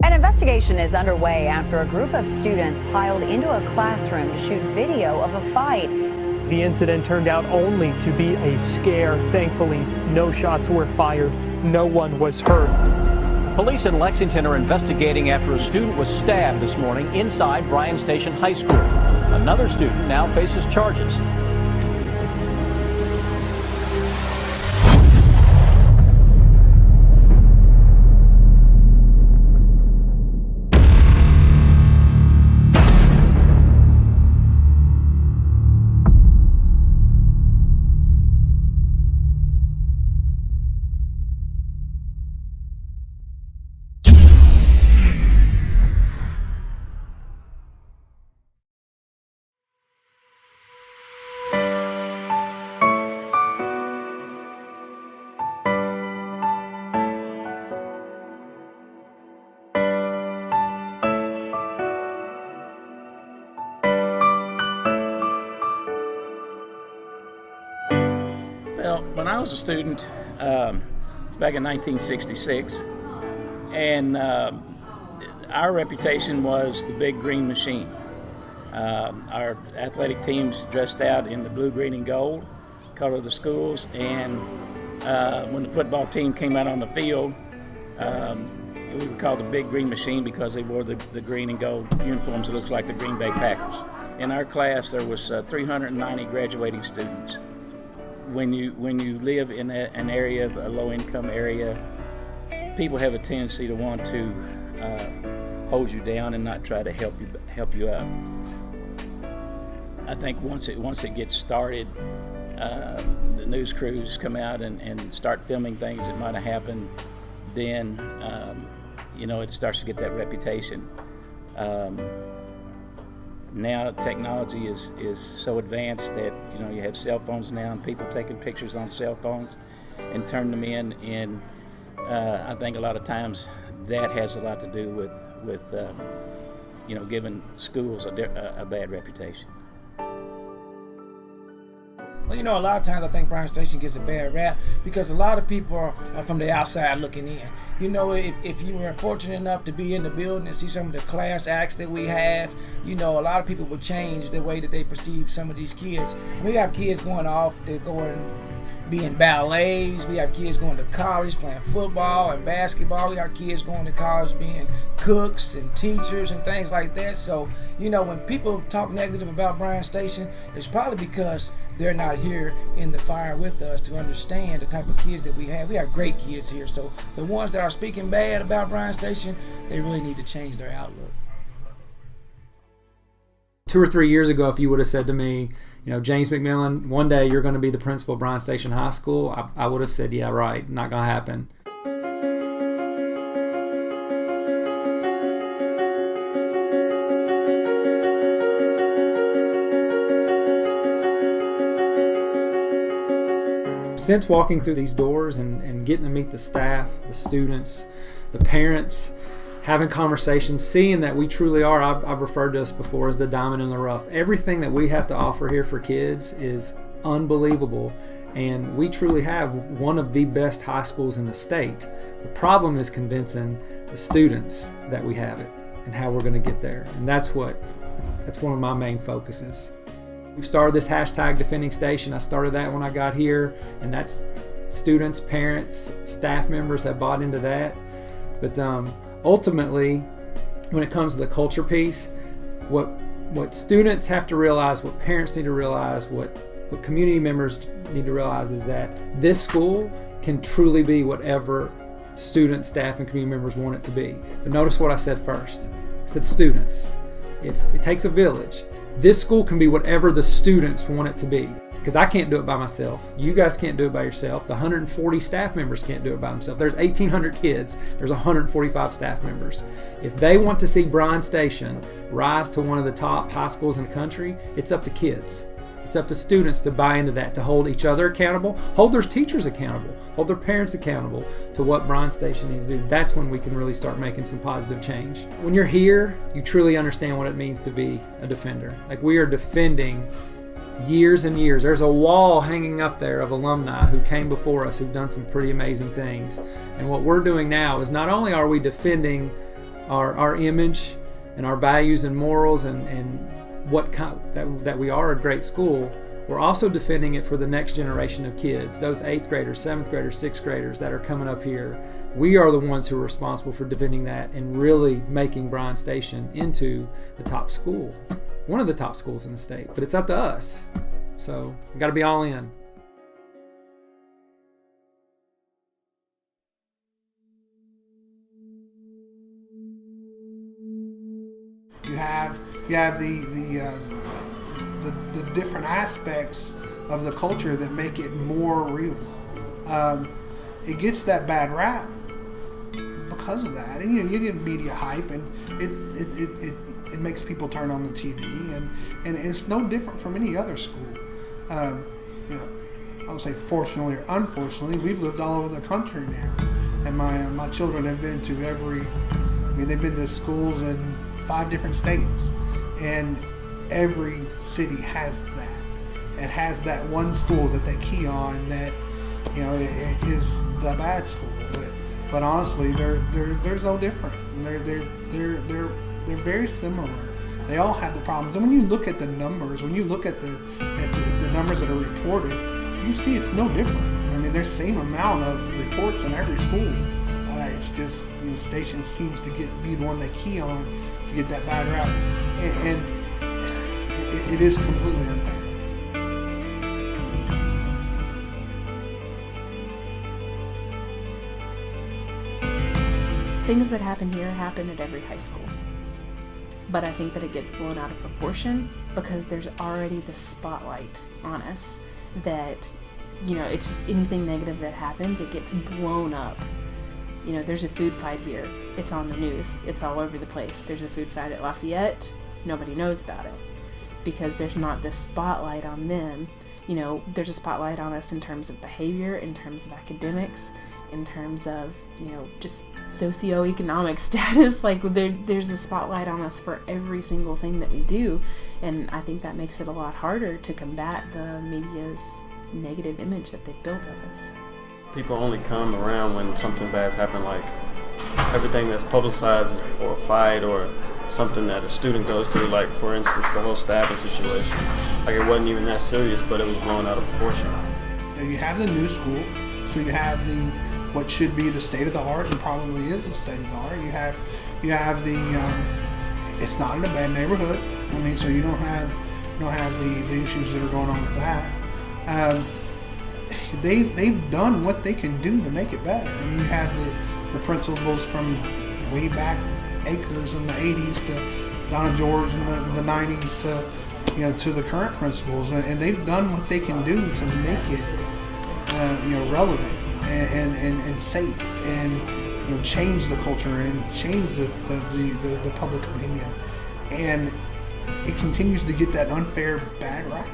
An investigation is underway after a group of students piled into a classroom to shoot video of a fight. The incident turned out only to be a scare. Thankfully, no shots were fired. No one was hurt. Police in Lexington are investigating after a student was stabbed this morning inside Bryan Station High School. Another student now faces charges. Well, when I was a student, it's back in 1966, and our reputation was the big green machine. Our athletic teams dressed out in the blue, green, and gold color of the schools, and when the football team came out on the field, we were called the big green machine because they wore the green and gold uniforms that looks like the Green Bay Packers. In our class, there was 390 graduating students. When you live in an area, a low-income area, people have a tendency to want to hold you down and not try to help you out. I think once it gets started, the news crews come out and start filming things that might have happened. Then it starts to get that reputation. Now technology is so advanced that you have cell phones now, and people taking pictures on cell phones and turn them in. And I think a lot of times that has a lot to do with giving schools a bad reputation. Well, a lot of times I think Bryan Station gets a bad rap because a lot of people are from the outside looking in. If you were fortunate enough to be in the building and see some of the class acts that we have, a lot of people will change the way that they perceive some of these kids. We have kids going off, they're be in ballets. We have kids going to college playing football and basketball. We have kids going to college being cooks and teachers and things like that. So, when people talk negative about Bryan Station, it's probably because they're not here in the fire with us to understand the type of kids that we have. We have great kids here. So the ones that are speaking bad about Bryan Station, they really need to change their outlook. 2 or 3 years ago, if you would have said to me, James McMillan, one day you're going to be the principal of Bryan Station High School, I would have said, yeah, right, not going to happen. Since walking through these doors and getting to meet the staff, the students, the parents, having conversations, seeing that we truly are, I've referred to us before as the diamond in the rough. Everything that we have to offer here for kids is unbelievable, and we truly have one of the best high schools in the state. The problem is convincing the students that we have it and how we're going to get there, and that's one of my main focuses. We've started this hashtag Defending Station. I started that when I got here, and that's students, parents, staff members have bought into that. But ultimately, when it comes to the culture piece, what students have to realize, what parents need to realize, what community members need to realize is that this school can truly be whatever students, staff, and community members want it to be. But notice what I said first. I said students. If it takes a village, this school can be whatever the students want it to be. Because I can't do it by myself. You guys can't do it by yourself. The 140 staff members can't do it by themselves. There's 1,800 kids. There's 145 staff members. If they want to see Bryan Station rise to one of the top high schools in the country, it's up to kids. It's up to students to buy into that, to hold each other accountable, hold their teachers accountable, hold their parents accountable to what Bryan Station needs to do. That's when we can really start making some positive change. When you're here, you truly understand what it means to be a defender. Like, we are defending years and years. There's a wall hanging up there of alumni who came before us, who've done some pretty amazing things. And what we're doing now is not only are we defending our image and our values and morals and what kind, that we are a great school, we're also defending it for the next generation of kids, those 8th graders, 7th graders, 6th graders that are coming up here. We are the ones who are responsible for defending that and really making Bryan Station into the top school, one of the top schools in the state. But it's up to us. So we got to be all in. You have the different aspects of the culture that make it more real. It gets that bad rap because of that, and you give media hype, and it makes people turn on the TV, and it's no different from any other school. I would say, fortunately or unfortunately, we've lived all over the country now, and my children have been to they've been to schools in 5 different states, and every city has that. It has that one school that they key on that it is the bad school, but honestly, there's no different. They're very similar. They all have the problems, and when you look at the numbers, when you look at the numbers that are reported, you see it's no different. I mean, there's the same amount of reports in every school. It's just Station seems to be the one they key on to get that bad rap, and it is completely unfair. Things that happen here happen at every high school. But I think that it gets blown out of proportion because there's already the spotlight on us that, it's just anything negative that happens, it gets blown up. There's a food fight here. It's on the news. It's all over the place. There's a food fight at Lafayette. Nobody knows about it because there's not this spotlight on them. There's a spotlight on us in terms of behavior, in terms of academics, in terms of, just socioeconomic status. Like there's a spotlight on us for every single thing that we do. And I think that makes it a lot harder to combat the media's negative image that they've built of us. People only come around when something bad's happened, like everything that's publicized or a fight or something that a student goes through, like for instance the whole stabbing situation. Like it wasn't even that serious, but it was blown out of proportion. You have the new school, so you have what should be the state of the art, and probably is the state of the art. You have it's not in a bad neighborhood. I mean, so you don't have the issues that are going on with that. They've done what they can do to make it better. I mean, you have the principals from way back Acres in the 80s to Donna George in the 90s to the current principals, and they've done what they can do to make it relevant and safe, and change the culture and change the public opinion, and it continues to get that unfair bad rap.